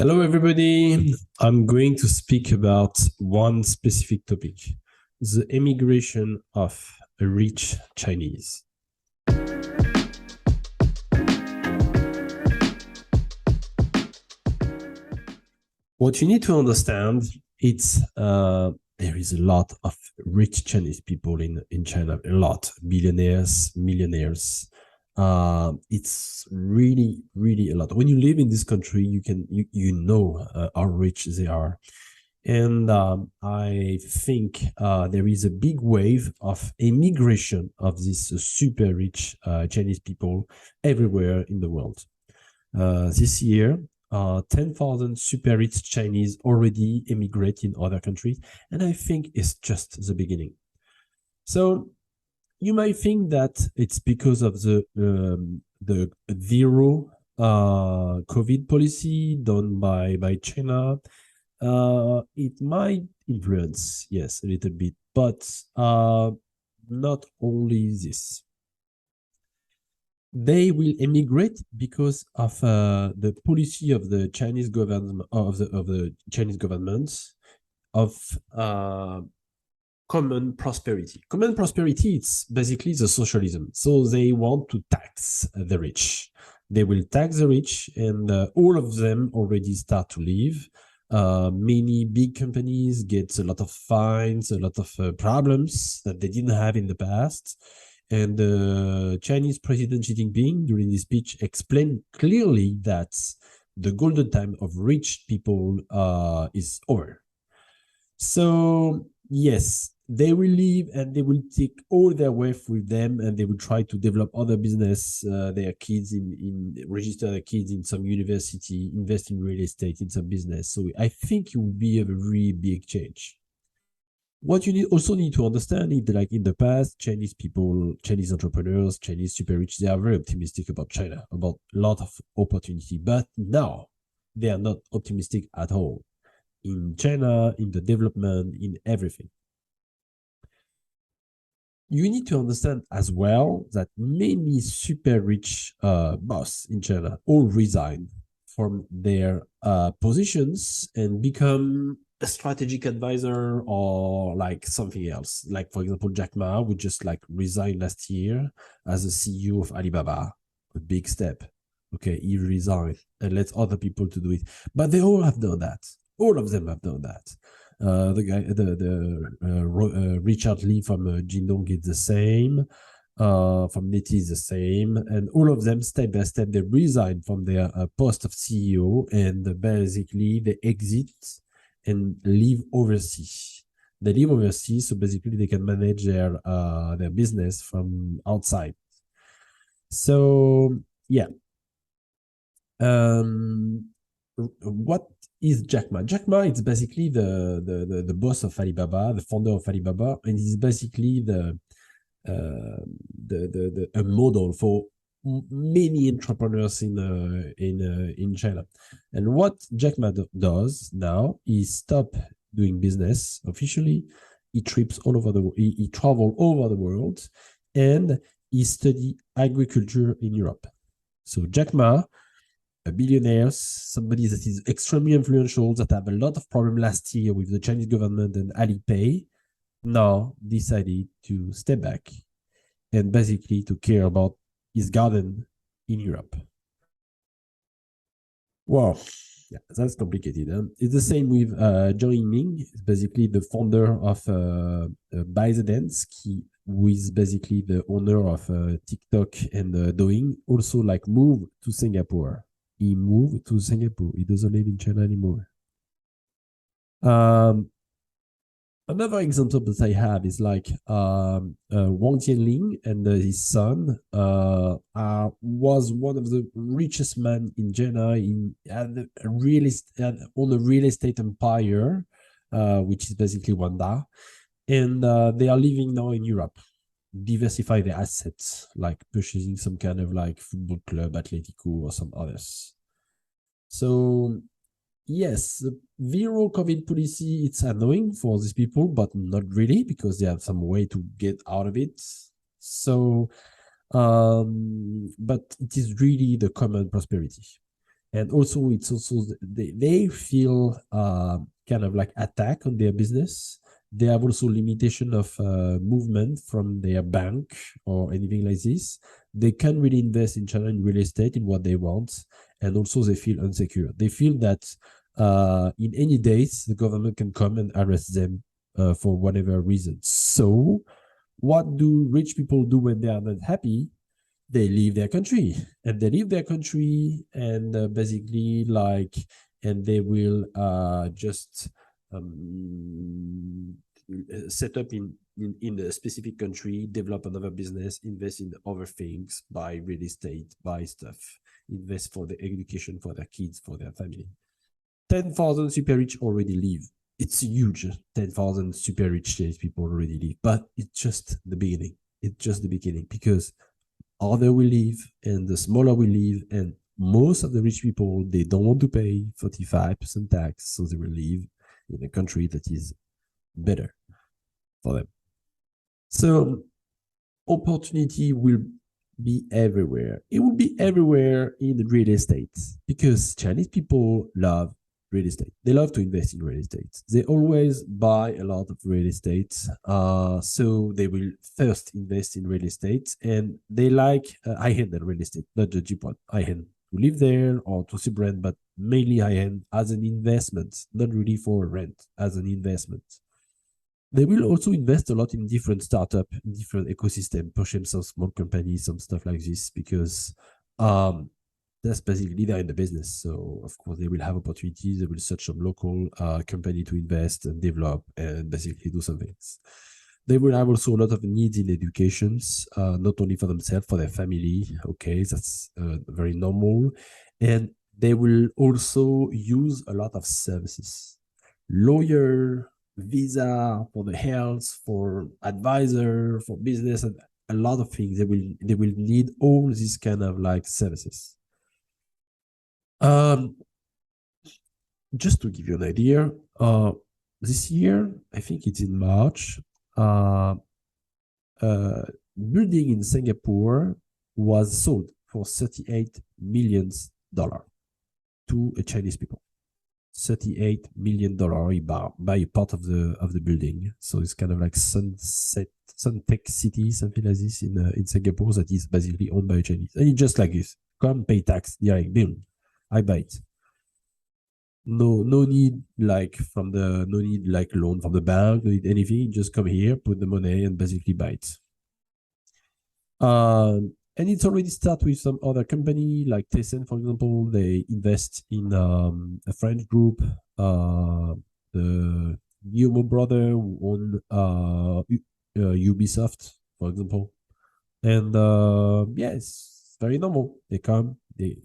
Hello, everybody. I'm going to speak about one specific topic, the emigration of rich Chinese. What you need to understand, it's there is a lot of rich Chinese people in China, a lot, billionaires, millionaires. It's really, really a lot. When you live in this country, you know how rich they are. And I think there is a big wave of emigration of these super rich Chinese people everywhere in the world. This year, 10,000 super rich Chinese already emigrate in other countries, and I think it's just the beginning. So you might think that it's because of the zero COVID policy done by China. It might influence, yes, a little bit, but not only this. They will emigrate because of the policy of the Chinese government of the Chinese government of common prosperity. Common prosperity, it's basically the socialism. So they want to tax the rich. They will tax the rich, and all of them already start to leave. Many big companies get a lot of fines, a lot of problems that they didn't have in the past. And Chinese President Xi Jinping, during his speech, explained clearly that the golden time of rich people is over. So, yes, they will leave and they will take all their wealth with them, and they will try to develop other business, their kids register their kids in some university, invest in real estate, in some business. So I think it will be a very big change. What you also need to understand is that, like in the past, Chinese people, Chinese entrepreneurs, Chinese super rich, they are very optimistic about China, about a lot of opportunity. But now they are not optimistic at all in China, in the development, in everything. You need to understand as well that many super rich boss in China all resign from their positions and become a strategic advisor or like something else. Like, for example, Jack Ma, who just like resigned last year as a CEO of Alibaba, a big step. Okay, he resigned and let other people to do it. But they all have done that. All of them have done that. The guy, Richard Lee from Jindong is the same. From NETI is the same, and all of them step by step they resign from their post of CEO, and basically they exit and live overseas. They live overseas, so basically they can manage their business from outside. So yeah. What is Jack Ma? Jack Ma is basically the boss of Alibaba, the founder of Alibaba, and he's basically a model for many entrepreneurs in China. And what Jack Ma does now is stop doing business officially. He trips all over the world. He travel all over the world, and he study agriculture in Europe. So Jack Ma, a billionaire, somebody that is extremely influential, that have a lot of problem last year with the Chinese government and Alipay, now decided to step back and basically to care about his garden in Europe. Wow, yeah, that's complicated. Huh? It's the same with Zhang Yiming, basically the founder of ByteDance, who is basically the owner of TikTok and Douyin, also like moved to Singapore. He moved to Singapore. He doesn't live in China anymore. Another example that I have is like Wang Jianling and his son was one of the richest men in China on a real estate empire, which is basically Wanda, and they are living now in Europe, diversify their assets, like purchasing some kind of like football club, Atletico, or some others. So yes, the zero COVID policy, it's annoying for these people, but not really, because they have some way to get out of it. So, but it is really the common prosperity. And also it's also they feel kind of like attack on their business. They have also limitation of movement from their bank or anything like this. They can't really invest in China in real estate in what they want, and also they feel insecure. They feel that in any days the government can come and arrest them for whatever reason. So what do rich people do when they are not happy? They leave their country, and they leave their country, and basically like, and they will just set up in a specific country, develop another business, invest in other things, buy real estate, buy stuff, invest for the education for their kids, for their family. 10,000 super rich already leave. It's huge. 10,000 super rich people already leave, but it's just the beginning. It's just the beginning, because other will leave and the smaller will leave, and most of the rich people, they don't want to pay 45% tax, so they will leave in a country that is better for them. So opportunity will be everywhere. It will be everywhere in real estate, because Chinese people love real estate. They love to invest in real estate. They always buy a lot of real estate. So they will first invest in real estate, and they like high-end real estate, not the cheap one, high-end, to live there or to see brand, but mainly high-end as an investment, not really for rent, as an investment. They will also invest a lot in different startups, different ecosystem, purchase some small companies, some stuff like this, because that's basically they're in the business. So of course they will have opportunities. They will search some local company to invest and develop and basically do some things. They will have also a lot of needs in educations, not only for themselves, for their family. Okay, that's very normal. And they will also use a lot of services. Lawyer, visa, for the health, for advisor, for business, and a lot of things. They will need all these kind of like services. Just to give you an idea, this year, I think it's in March, building in Singapore was sold for $38 million to a Chinese people. $38 million by a part of the building. So it's kind of like Suntec City, something like this in Singapore, that is basically owned by a Chinese. And it's just like this. Come pay tax, direct bill. I buy it. No need like loan from the bank, no need anything. Just come here, put the money, and basically buy it. And it's already started with some other company like Tencent, for example. They invest in a French group, the Guillemot brother who own Ubisoft, for example. And yeah, it's very normal. They come, they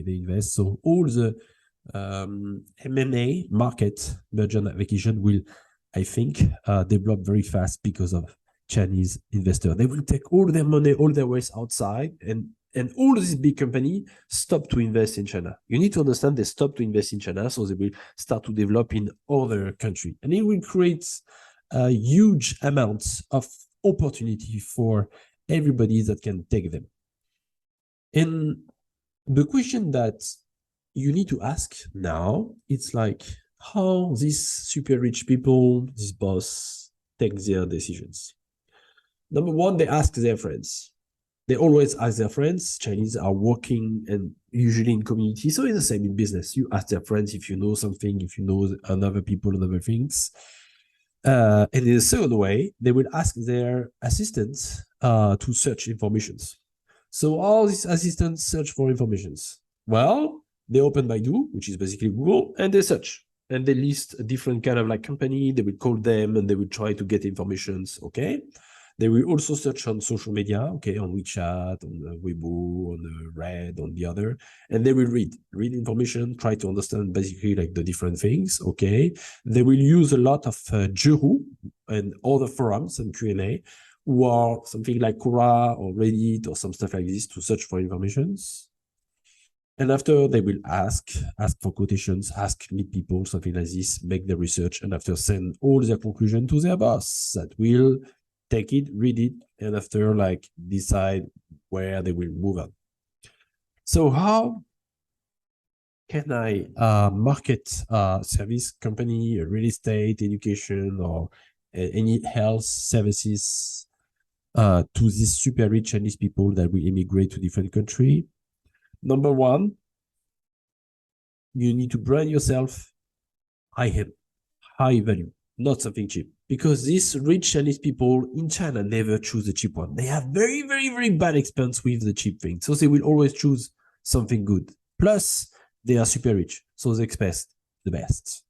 invest. So all the M&A market, merger and acquisition, will, I think, develop very fast because of Chinese investors. They will take all their money, all their waste outside, and all these big companies stop to invest in China. You need to understand they stop to invest in China, so they will start to develop in other countries. And it will create huge amounts of opportunity for everybody that can take them. And the question that you need to ask now, it's like how these super rich people, this boss, take their decisions. Number one, they ask their friends. They always ask their friends. Chinese are working and usually in community. So it's the same in business. You ask their friends if you know something, if you know other people and other things. And in a second way, they will ask their assistants to search informations. So all these assistants search for informations. Well, they open Baidu, which is basically Google, and they search. And they list a different kind of like company. They will call them and they will try to get informations. Okay. They will also search on social media, okay, on WeChat, on Weibo, on Red, on the other, and they will read information, try to understand basically like the different things, okay. They will use a lot of Jihu and other forums and Q&A, who are something like Quora or Reddit or some stuff like this to search for informations. And after they will ask for quotations, meet people, something like this, make the research, and after send all their conclusion to their boss that will take it, read it, and after like decide where they will move on. So how can I market service company, real estate, education, or any health services to these super rich Chinese people that will immigrate to different country? Number one, you need to brand yourself high end, high value, not something cheap. Because these rich Chinese people in China never choose the cheap one. They have very, very, very bad experience with the cheap thing. So they will always choose something good. Plus, they are super rich. So they expect the best.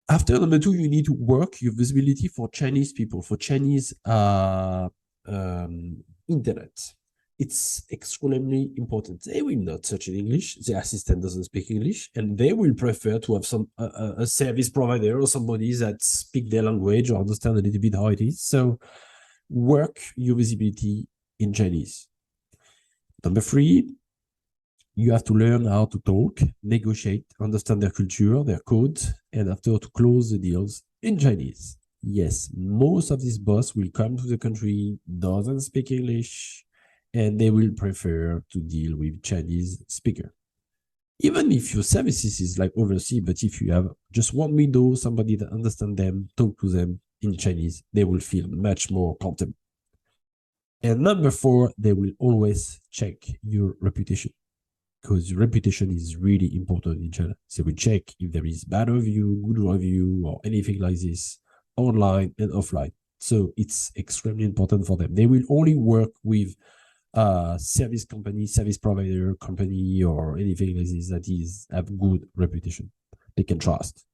After number two, you need to work your visibility for Chinese people, for Chinese internet. It's extremely important. They will not search in English. The assistant doesn't speak English, and they will prefer to have some a service provider or somebody that speak their language or understand a little bit how it is. So work your visibility in Chinese. Number three, you have to learn how to talk, negotiate, understand their culture, their code, and after to close the deals in Chinese. Yes, most of these boss will come to the country, doesn't speak English, and they will prefer to deal with Chinese speaker. Even if your services is like overseas, but if you have just one window, somebody that understand them, talk to them in Chinese, they will feel much more comfortable. And number four, they will always check your reputation, because your reputation is really important in China. So we check if there is bad review, good review, or anything like this, online and offline. So it's extremely important for them. They will only work with service company, service provider company, or anything like this that is have good reputation. They can trust.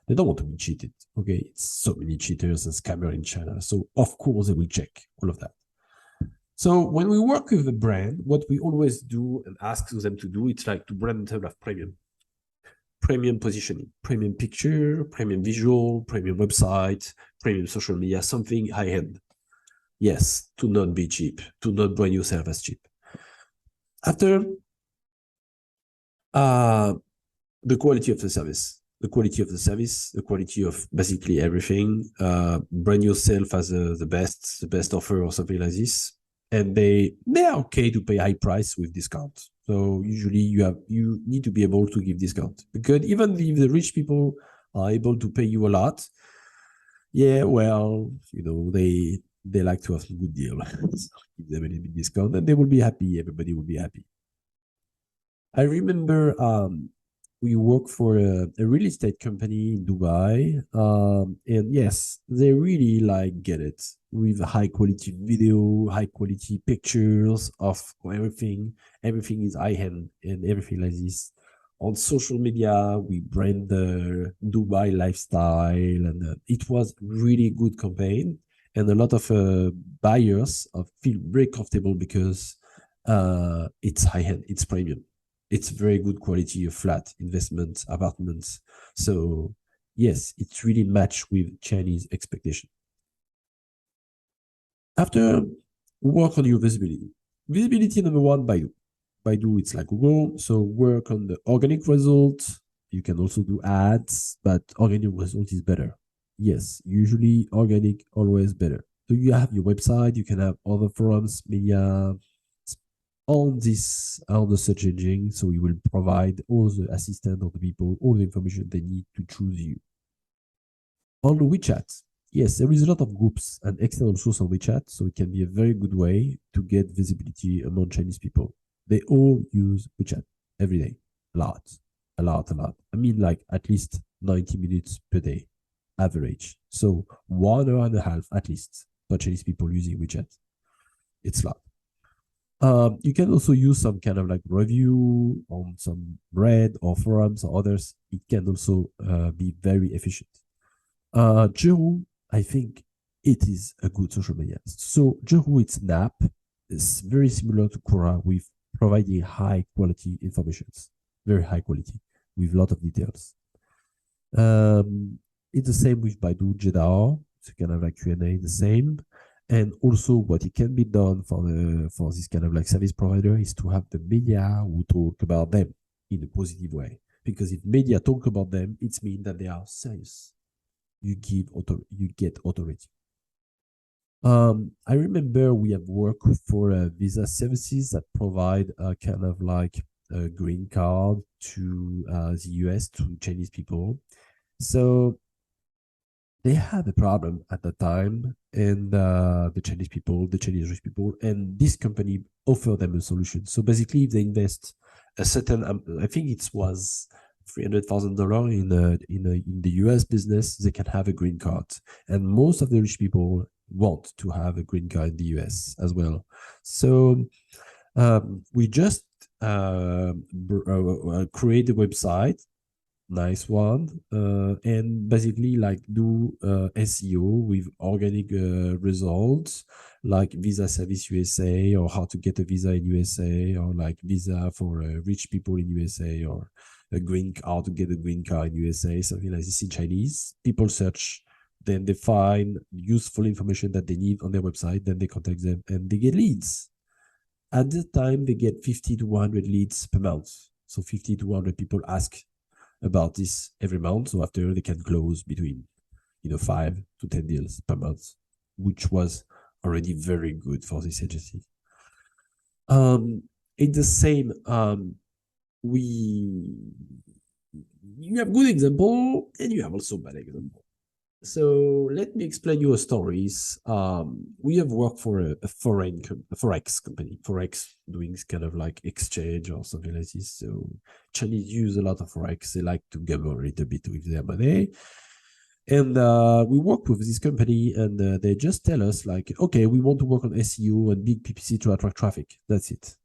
They don't want to be cheated. Okay, it's so many cheaters and scammers in China. So of course they will check all of that. So when we work with a brand, what we always do and ask them to do, it's like to brand themselves as premium positioning, premium picture, premium visual, premium website, premium social media, something high end. Yes, to not be cheap, to not brand yourself as cheap. After, the quality of the service, the quality of basically everything. Brand yourself as the best offer or something like this, and they are okay to pay high price with discount. So usually you need to be able to give discount, because even if the rich people are able to pay you a lot, yeah, well, they like to have a good deal. So give them a little bit discount, and they will be happy. Everybody will be happy. I remember we work for a real estate company in Dubai, and yes, they really get it with high quality video, high quality pictures of everything. Everything is high end and everything like this. On social media, we brand the Dubai lifestyle, and it was really good campaign. And a lot of buyers feel very comfortable because it's high end, it's premium, it's very good quality of flat, investment, apartments. So yes, it's really matched with Chinese expectation. After, work on your visibility. Visibility number one, Baidu. Baidu, it's like Google. So work on the organic result. You can also do ads, but organic result is better. Yes, usually organic always better. So you have your website, you can have other forums, media, on the search engine, so we will provide all the assistant of the people, all the information they need to choose you. On WeChat, yes, there is a lot of groups and external source on WeChat, so it can be a very good way to get visibility among Chinese people. They all use WeChat every day, a lot. I mean, at least 90 minutes per day, average. So 1 hour and a half at least for Chinese people using WeChat. It's a lot. You can also use some kind of review on some Reddit or forums or others. It can also be very efficient. Zhihu, I think it is a good social media. So Zhihu, it's an app. It's very similar to Quora with providing high quality information, very high quality with a lot of details. It's the same with Baidu, Jeddah. It's kind of Q&A, the same. And also what it can be done for this kind of service provider is to have the media who talk about them in a positive way. Because if media talk about them, it means that they are serious. You get authority. I remember we have worked for visa services that provide a kind of a green card to the US, to Chinese people. So they had a problem at the time, and the Chinese rich people, and this company offered them a solution. So basically, if they invest a certain, I think it was $300,000 in the US business, they can have a green card. And most of the rich people want to have a green card in the US as well. So we just create a website, nice one, and basically like do SEO with organic results, like Visa Service USA, or how to get a visa in USA, or like visa for rich people in USA, or how to get a green card in USA, something like this in Chinese. People search, then they find useful information that they need on their website, then they contact them and they get leads. At the time, they get 50 to 100 leads per month. So 50 to 100 people ask about this every month. So after, they can close between 5 to 10 deals per month, which was already very good for this agency. It's the same. You have good example and you have also bad example. So let me explain you a stories. We have worked for a forex company. Forex doing kind of like exchange or something like this. So Chinese use a lot of forex. They like to gamble a little bit with their money. And we work with this company, and they just tell us like, okay, we want to work on SEO and big PPC to attract traffic. That's it.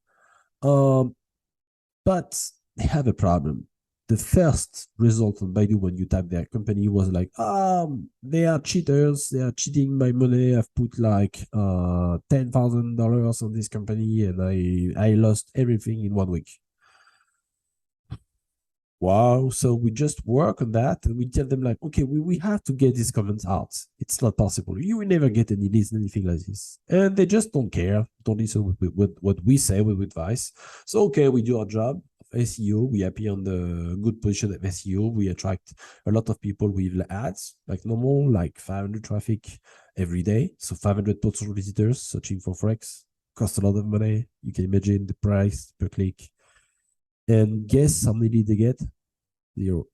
But they have a problem. The first result on Baidu when you type their company was like, they are cheaters. They are cheating my money. I've put like $10,000 on this company, and I lost everything in 1 week. Wow. So we just work on that, and we tell them like, okay, we have to get these comments out. It's not possible. You will never get any leads, anything like this. And they just don't care, don't listen with what we say with advice. So, okay, we do our job of SEO. We appear on the good position of SEO. We attract a lot of people with ads, like normal, like 500 traffic every day. So 500 total visitors searching for Forex. Cost a lot of money. You can imagine the price per click. And guess how many leads they get? 0.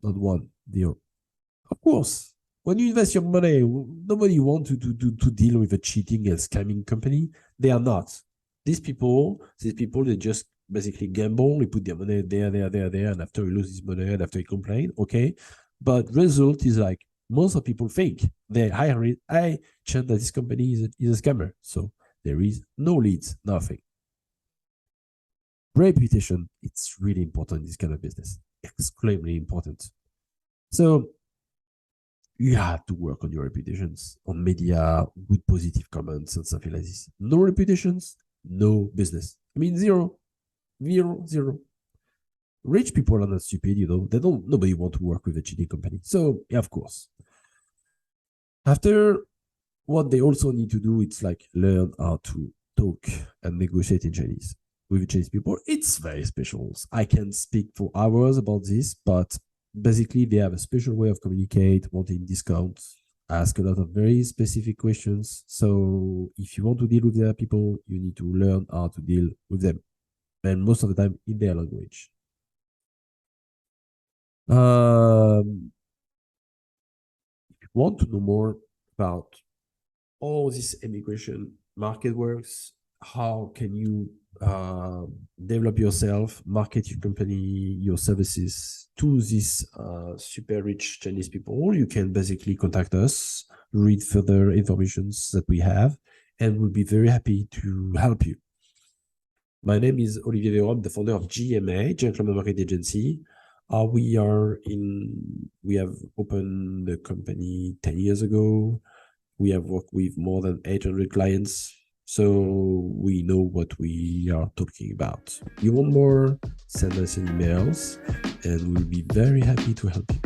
Not 1, 0. Of course, when you invest your money, nobody wants to deal with a cheating and scamming company. They are not. These people, they just basically gamble. They put their money there, and after you lose this money, and after you complain, okay. But result is like most of people think they high chance that this company is a scammer. So there is no leads, nothing. Reputation, it's really important in this kind of business. Extremely important. So you have to work on your reputations, on media, good positive comments and something like this. No reputations, no business. I mean, 0. Rich people are not stupid, nobody want to work with a cheating company. So yeah, of course. After, what they also need to do, it's like learn how to talk and negotiate in Chinese with Chinese people. It's very special. I can speak for hours about this, but basically they have a special way of communicate, wanting discounts, ask a lot of very specific questions. So if you want to deal with their people, you need to learn how to deal with them, and most of the time in their language. If you want to know more about how this immigration market works, how can you develop yourself, market your company, your services to these super rich Chinese people, you can basically contact us, read further informations that we have, and we'll be very happy to help you. My name is Olivier Véron. I'm the founder of GMA, Gentleman Market Agency. We have opened the company 10 years ago. We have worked with more than 800 clients. So we know what we are talking about. You want more? Send us emails, and we'll be very happy to help you.